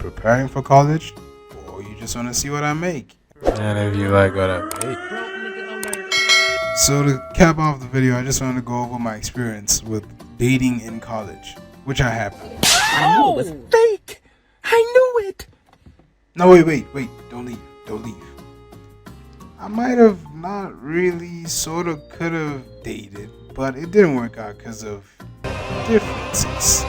preparing for college, or you just want to see what I make. And if you like what I make. So to cap off the video, I just wanted to go over my experience with dating in college, which I happened. I knew it was fake. I knew it. No, wait, don't leave. I might have not really sort of could have dated, but it didn't work out because of differences.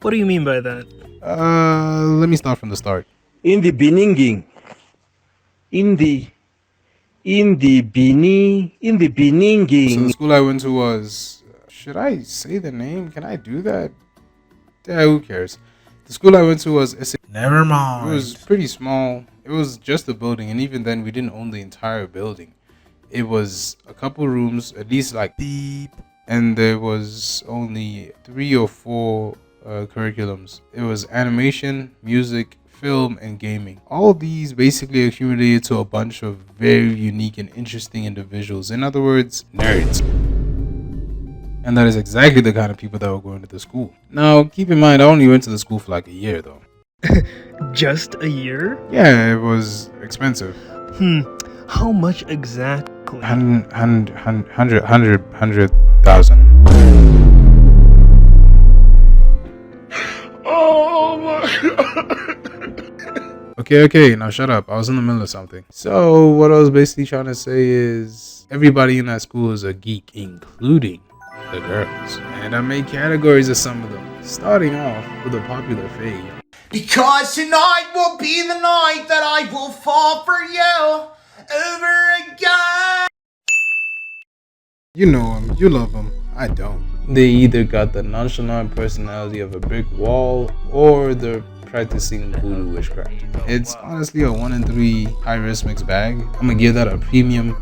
What do you mean by that? Let me start from the start. In the beginning. In the beginning. So the school I went to was, should I say the name? Can I do that? Yeah, who cares? The school I went to was, Never mind. It was pretty small. It was just a building, and even then we didn't own the entire building. It was a couple rooms, at least like beep, and there was only 3 or 4 curriculums. It was animation, music, film, and gaming. All these basically accumulated to a bunch of very unique and interesting individuals. In other words, nerds. And that is exactly the kind of people that were going to the school. Now, keep in mind, I only went to the school for like a year though. Just a year? Yeah, it was expensive. How much exactly? 100,000. Oh my god. Okay, now shut up. I was in the middle of something. So what I was basically trying to say is everybody in that school is a geek, including the girls. And I made categories of some of them, starting off with a popular fave. Because tonight will be the night that I will fall for you over again. You know them, you love them, I don't. They either got the nonchalant personality of a brick wall or they're practicing voodoo witchcraft. It's honestly a 1 in 3 high risk mixed bag. I'm gonna give that a premium.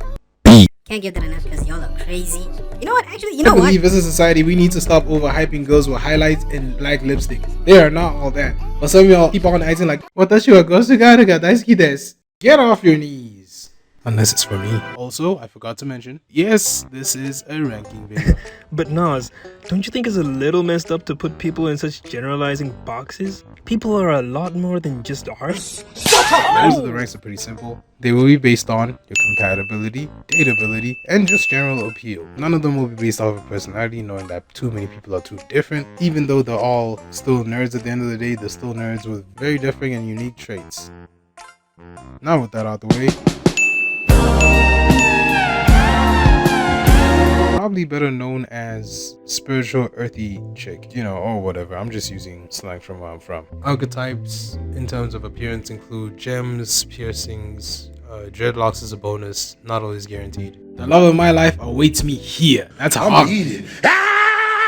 Can't give that enough because y'all look crazy. You know what? Actually, you I know what? believe as a society we need to stop overhyping girls with highlights and black lipstick. They are not all that. But some of y'all keep on acting like, watashi wa 𝔱𝔞𝔨𝔢𝔰𝔫 daisuki desu. Get off your knees. Unless it's for me. Also, I forgot to mention, yes, this is a ranking video. But Nas, don't you think it's a little messed up to put people in such generalizing boxes? People are a lot more than just art. Most of the ranks are pretty simple. They will be based on your compatibility, dateability, and just general appeal. None of them will be based off of personality, knowing that too many people are too different. Even though they're all still nerds at the end of the day, they're still nerds with very different and unique traits. Now with that out the way, probably better known as spiritual earthy chick, you know, or whatever. I'm just using slang from where I'm from. Archetypes in terms of appearance include gems, piercings, dreadlocks is a bonus, not always guaranteed. The love of my life awaits me here. That's how I'm eat it.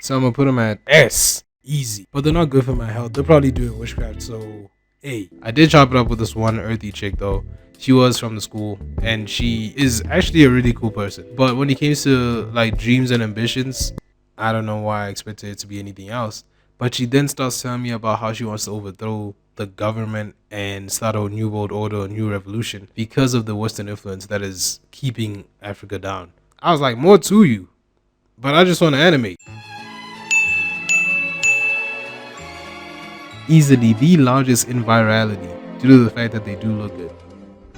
So I'm gonna put them at S, easy. But they're not good for my health. They're probably doing witchcraft, so A. I did chop it up with this one earthy chick though. She was from the school and she is actually a really cool person. But when it came to like dreams and ambitions, I don't know why I expected it to be anything else. But she then starts telling me about how she wants to overthrow the government and start a new world order, a new revolution because of the Western influence that is keeping Africa down. I was like, more to you, but I just want to animate. Easily the largest in virality due to the fact that they do look good.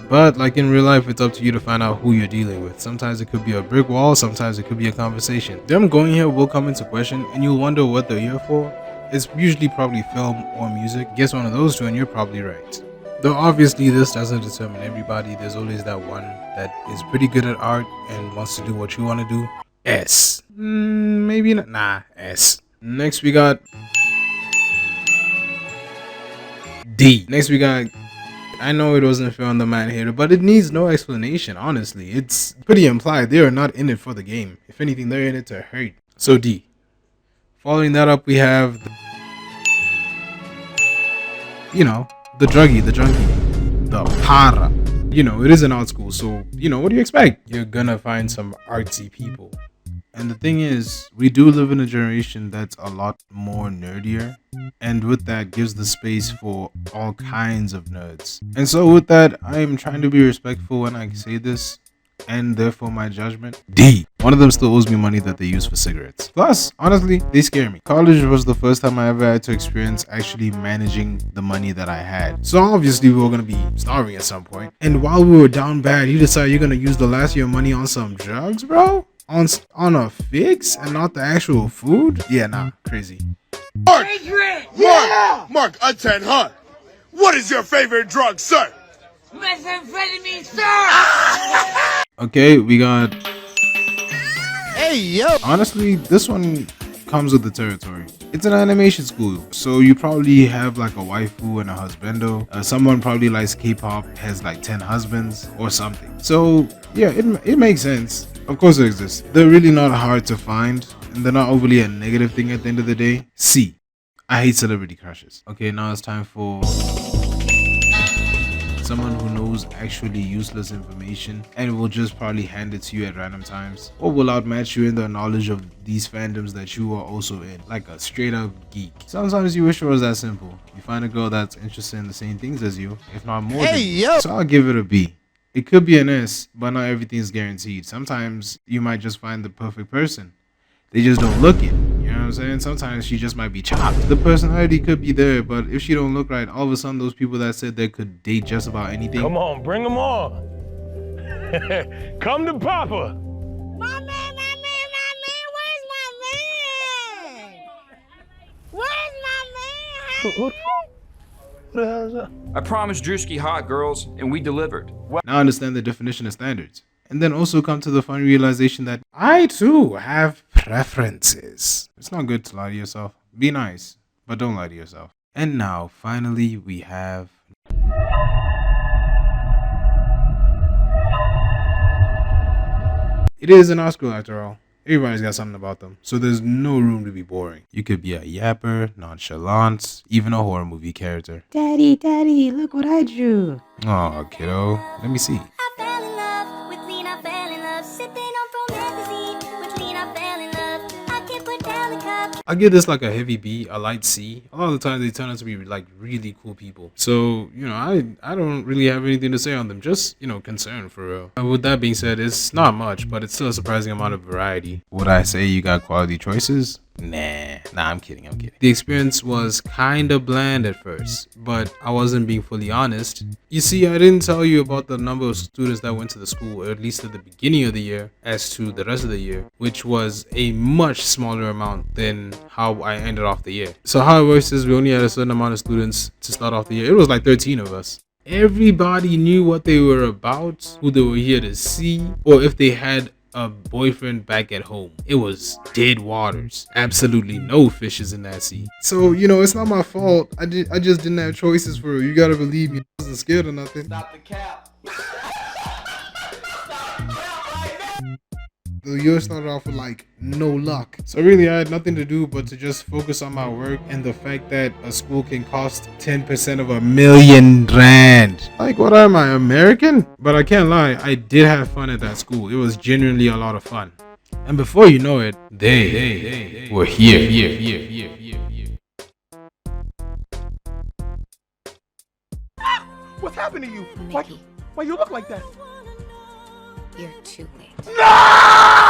But like in real life, it's up to you to find out who you're dealing with. Sometimes it could be a brick wall, sometimes it could be a conversation. Them going here will come into question and you'll wonder what they're here for. It's usually probably film or music. Guess one of those two and you're probably right. Though obviously this doesn't determine everybody. There's always that one that is pretty good at art and wants to do what you want to do. S. Maybe not. Nah, S. Next we got D. Next we got, I know it wasn't fair on the man hater, but it needs no explanation, honestly. It's pretty implied. They are not in it for the game. If anything, they're in it to hurt. So D. Following that up, we have, the druggie, the junkie, the para. It is an art school, so, what do you expect? You're gonna find some artsy people. And the thing is, we do live in a generation that's a lot more nerdier, and with that gives the space for all kinds of nerds. And so with that, I am trying to be respectful when I say this. and therefore my judgment. D. One of them still owes me money that they use for cigarettes. Plus, honestly, they scare me. College was the first time I ever had to experience actually managing the money that I had. So obviously we were gonna be starving at some point. And while we were down bad, you decide you're gonna use the last of your money on some drugs, bro? On a fix and not the actual food? Yeah, nah, crazy. Mark, Mark, attend her. What is your favorite drug, sir? Methamphetamine, sir! Okay, we got... Hey, yo. Honestly, this one comes with the territory. It's an animation school, so you probably have like a waifu and a husbando. Someone probably likes K-pop, has like 10 husbands or something. So yeah, it makes sense. Of course it exists. They're really not hard to find, and they're not overly a negative thing at the end of the day. C. I hate celebrity crushes. Okay, now it's time for someone who knows actually useless information and will just probably hand it to you at random times, or will outmatch you in the knowledge of these fandoms that you are also in, like a straight up geek. Sometimes you wish it was that simple. You find a girl that's interested in the same things as you, if not more than you. So I'll give it a B. It could be an S, but not everything is guaranteed. Sometimes you might just find the perfect person. They just don't look it. You know what I'm saying? Sometimes she just might be chopped. The personality could be there, but if she don't look right, all of a sudden those people that said they could date just about anything. Come on, bring them on. Come to Papa. My man, where's my man? Where's my man? Who the hell is that? I promised Drewski hot girls, and we delivered. Now understand the definition of standards. And then also come to the fun realization that I too have preferences. It's not good to lie to yourself. Be nice, but don't lie to yourself. And now, finally, we have... It is an art school after all. Everybody's got something about them, so there's no room to be boring. You could be a yapper, nonchalant, even a horror movie character. Daddy, look what I drew. Aw, kiddo. Let me see. I fell in love with Lean, I fell in love. Sipping on Pro magazine with Lean, I fell in love. I can't put down the cup. I give this like a heavy B, a light C. A lot of the times they turn out to be like really cool people. So, you know, I don't really have anything to say on them. Just, you know, concern for real. With that being said, it's not much, but it's still a surprising amount of variety. Would I say you got quality choices? Nah, I'm kidding. The experience was kinda bland at first, but I wasn't being fully honest. You see, I didn't tell you about the number of students that went to the school, or at least at the beginning of the year, as to the rest of the year, which was a much smaller amount than how I ended off the year. So how it works is we only had a certain amount of students to start off the year. It was like 13 of us. Everybody knew what they were about, who they were here to see, or if they had a boyfriend back at home. It was dead waters. Absolutely no fishes in that sea. So, you know, it's not my fault. I just didn't have choices for it. You gotta believe me. I wasn't scared of nothing. Stop the cap. The year started off with like no luck. So really I had nothing to do but to just focus on my work and the fact that a school can cost 10% of R1,000,000. Like, what am I, American? But I can't lie, I did have fun at that school. It was genuinely a lot of fun. And before you know it, they were here. What's happened to you? Why you look like that? You're too late. No!